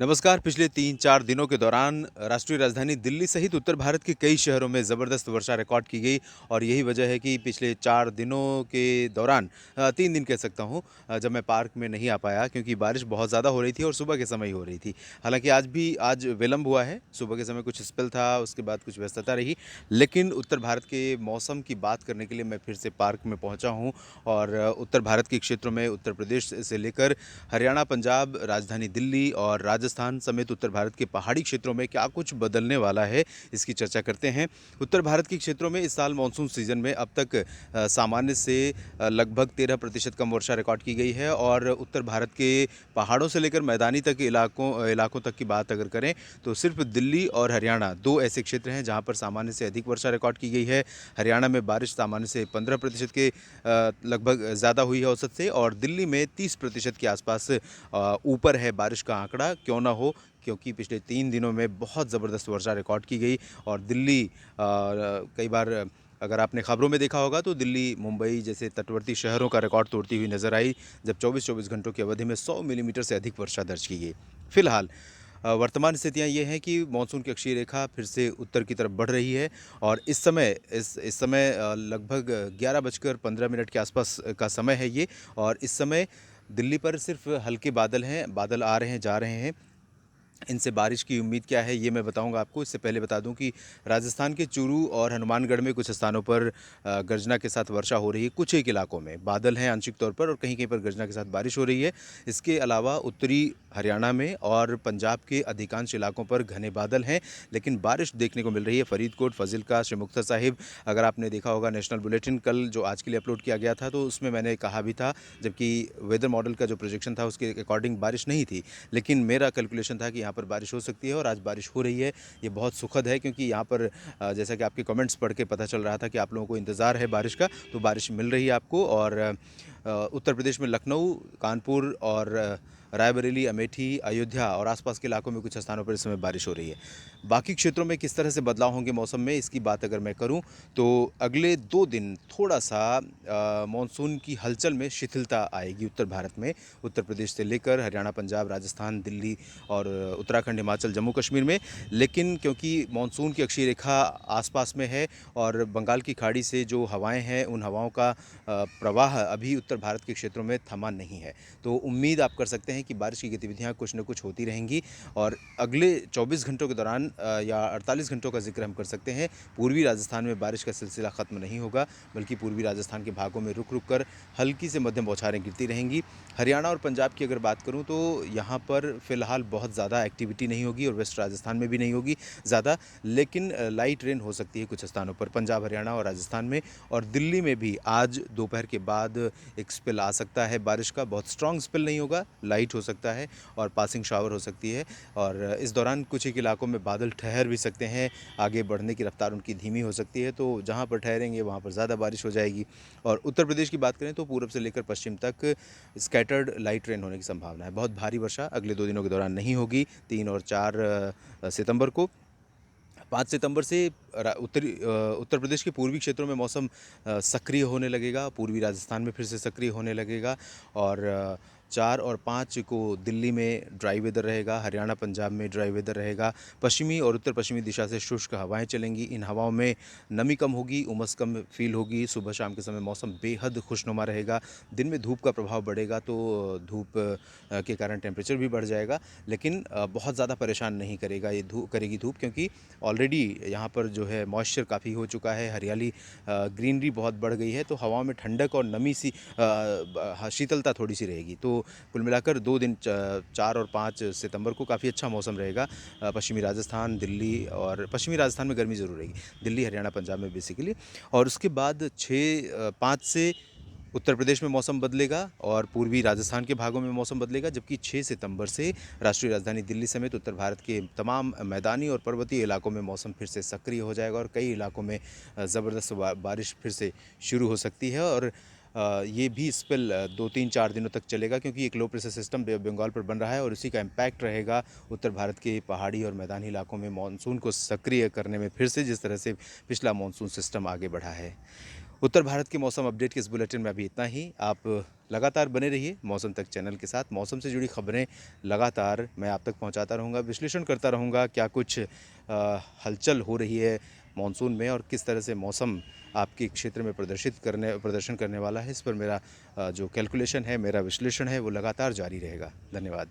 नमस्कार। पिछले 3-4 दिनों के दौरान राष्ट्रीय राजधानी दिल्ली सहित उत्तर भारत के कई शहरों में ज़बरदस्त वर्षा रिकॉर्ड की गई और यही वजह है कि पिछले 4 दिनों के दौरान 3 दिन कह सकता हूँ जब मैं पार्क में नहीं आ पाया क्योंकि बारिश बहुत ज़्यादा हो रही थी और सुबह के समय ही हो रही थी। हालाँकि आज विलंब हुआ है, सुबह के समय कुछ स्पेल था, उसके बाद कुछ व्यस्तता रही। लेकिन उत्तर भारत के मौसम की बात करने के लिए मैं फिर से पार्क में पहुँचा हूँ और उत्तर भारत के क्षेत्रों में उत्तर प्रदेश से लेकर हरियाणा, पंजाब, राजधानी दिल्ली और राजस्थान समेत उत्तर भारत के पहाड़ी क्षेत्रों में क्या कुछ बदलने वाला है, इसकी चर्चा करते हैं। उत्तर भारत के क्षेत्रों में इस साल मानसून सीजन में अब तक सामान्य से लगभग 13% कम वर्षा रिकॉर्ड की गई है और उत्तर भारत के पहाड़ों से लेकर मैदानी तक इलाकों तक की बात अगर करें तो सिर्फ दिल्ली और हरियाणा 2 ऐसे क्षेत्र हैं जहां पर सामान्य से अधिक वर्षा रिकॉर्ड की गई है। हरियाणा में बारिश सामान्य से 15% के लगभग ज़्यादा हुई है औसत से और दिल्ली में 30% के आसपास ऊपर है बारिश का आंकड़ा। क्यों ना हो, क्योंकि पिछले 3 दिनों में बहुत ज़बरदस्त वर्षा रिकॉर्ड की गई और दिल्ली कई बार अगर आपने खबरों में देखा होगा तो दिल्ली, मुंबई जैसे तटवर्ती शहरों का रिकॉर्ड तोड़ती हुई नज़र आई, जब 24-24 घंटों की अवधि में 100 मिलीमीटर से अधिक वर्षा दर्ज की गई। फिलहाल वर्तमान स्थितियाँ ये हैं कि मानसून की अक्षीय रेखा फिर से उत्तर की तरफ बढ़ रही है और इस समय लगभग 11:15 के आसपास का समय है ये और इस समय दिल्ली पर सिर्फ हल्के बादल हैं, बादल आ रहे हैं, जा रहे हैं। इनसे बारिश की उम्मीद क्या है ये मैं बताऊंगा आपको। इससे पहले बता दूं कि राजस्थान के चूरू और हनुमानगढ़ में कुछ स्थानों पर गर्जना के साथ वर्षा हो रही है। कुछ एक इलाकों में बादल हैं आंशिक तौर पर और कहीं-कहीं पर गर्जना के साथ बारिश हो रही है। इसके अलावा उत्तरी हरियाणा में और पंजाब के अधिकांश इलाकों पर घने बादल हैं, लेकिन बारिश देखने को मिल रही है। फरीदकोट, फाजिल्का, श्री मुक्तसर साहिब, अगर आपने देखा होगा नेशनल बुलेटिन कल जो आज के लिए अपलोड किया गया था तो उसमें मैंने कहा भी था, जबकि वेदर मॉडल का जो प्रोजेक्शन था उसके अकॉर्डिंग बारिश नहीं थी, लेकिन मेरा कैलकुलेशन था कि यहाँ पर बारिश हो सकती है और आज बारिश हो रही है। ये बहुत सुखद है क्योंकि यहाँ पर जैसा कि आपके कमेंट्स पढ़ के पता चल रहा था कि आप लोगों को इंतज़ार है बारिश का, तो बारिश मिल रही है आपको। और उत्तर प्रदेश में लखनऊ, कानपुर और रायबरेली, अमेठी, अयोध्या और आसपास के इलाकों में कुछ स्थानों पर इस समय बारिश हो रही है। बाकी क्षेत्रों में किस तरह से बदलाव होंगे मौसम में, इसकी बात अगर मैं करूं तो अगले 2 दिन थोड़ा-सा मानसून की हलचल में शिथिलता आएगी उत्तर भारत में। उत्तर प्रदेश से लेकर हरियाणा, पंजाब, राजस्थान, दिल्ली और उत्तराखंड, हिमाचल, जम्मू कश्मीर में। लेकिन क्योंकि मानसून की अक्षीय रेखा आसपास में है और बंगाल की खाड़ी से जो हवाएं हैं उन हवाओं का प्रवाह अभी उत्तर भारत के क्षेत्रों में थमा नहीं है, तो उम्मीद आप कर सकते हैं कि बारिश की गतिविधियां कुछ न कुछ होती रहेंगी। और अगले 24 घंटों के दौरान या 48 घंटों का जिक्र हम कर सकते हैं, पूर्वी राजस्थान में बारिश का सिलसिला ख़त्म नहीं होगा, बल्कि पूर्वी राजस्थान के भागों में रुक रुक कर हल्की से मध्यम बौछारें गिरती रहेंगी। हरियाणा और पंजाब की अगर बात करूं तो यहाँ पर फ़िलहाल बहुत ज़्यादा एक्टिविटी नहीं होगी और वेस्ट राजस्थान में भी नहीं होगी ज़्यादा, लेकिन लाइट रेन हो सकती है कुछ स्थानों पर पंजाब, हरियाणा और राजस्थान में। और दिल्ली में भी आज दोपहर के बाद एक स्पेल आ सकता है बारिश का, बहुत स्ट्रॉन्ग स्पेल नहीं होगा, लाइट हो सकता है और पासिंग शावर हो सकती है। और इस दौरान कुछ एक इलाकों में बादल ठहर भी सकते हैं, आगे बढ़ने की रफ्तार उनकी धीमी हो सकती है, तो जहाँ पर ठहरेंगे वहाँ पर ज़्यादा बारिश हो जाएगी। और उत्तर प्रदेश की बात करें तो पूर्व से लेकर पश्चिम तक स्कैटर्ड लाइट रेन होने की संभावना है। बहुत भारी वर्षा अगले 2 दिनों के दौरान नहीं होगी, 3 और 4 सितंबर को। 5 सितंबर से उत्तर प्रदेश के पूर्वी क्षेत्रों में मौसम सक्रिय होने लगेगा, पूर्वी राजस्थान में फिर से सक्रिय होने लगेगा और 4 और 5 को दिल्ली में ड्राई वेदर रहेगा, हरियाणा, पंजाब में ड्राई वेदर रहेगा। पश्चिमी और उत्तर पश्चिमी दिशा से शुष्क हवाएं चलेंगी, इन हवाओं में नमी कम होगी, उमस कम फील होगी। सुबह शाम के समय मौसम बेहद खुशनुमा रहेगा। दिन में धूप का प्रभाव बढ़ेगा तो धूप के कारण टेम्परेचर भी बढ़ जाएगा, लेकिन बहुत ज़्यादा परेशान नहीं करेगा ये धूप, क्योंकि ऑलरेडी यहाँ पर जो है मॉइस्चर काफ़ी हो चुका है, हरियाली ग्रीनरी बहुत बढ़ गई है, तो हवाओं में ठंडक और नमी सी शीतलता थोड़ी सी रहेगी। तो कुल मिलाकर 2 दिन 4 और 5 सितंबर को काफ़ी अच्छा मौसम रहेगा। पश्चिमी राजस्थान, दिल्ली और पश्चिमी राजस्थान में गर्मी ज़रूर रहेगी, दिल्ली, हरियाणा, पंजाब में बेसिकली। और उसके बाद 5 से उत्तर प्रदेश में मौसम बदलेगा और पूर्वी राजस्थान के भागों में मौसम बदलेगा, जबकि 6 सितंबर से राष्ट्रीय राजधानी दिल्ली समेत उत्तर भारत के तमाम मैदानी और पर्वतीय इलाकों में मौसम फिर से सक्रिय हो जाएगा और कई इलाकों में ज़बरदस्त बारिश फिर से शुरू हो सकती है। और ये भी स्पेल 2-3-4 दिनों तक चलेगा, क्योंकि एक लो प्रेशर सिस्टम बे बंगाल पर बन रहा है और उसी का इम्पैक्ट रहेगा उत्तर भारत के पहाड़ी और मैदानी इलाकों में मानसून को सक्रिय करने में फिर से, जिस तरह से पिछला मानसून सिस्टम आगे बढ़ा है। उत्तर भारत के मौसम अपडेट के इस बुलेटिन में अभी इतना ही। आप लगातार बने रहिए मौसम तक चैनल के साथ। मौसम से जुड़ी खबरें लगातार मैं आप तक पहुंचाता रहूंगा, विश्लेषण करता रहूंगा क्या कुछ हलचल हो रही है मानसून में और किस तरह से मौसम आपके क्षेत्र में प्रदर्शन करने वाला है। इस पर मेरा जो कैलकुलेशन है, मेरा विश्लेषण है, वो लगातार जारी रहेगा। धन्यवाद।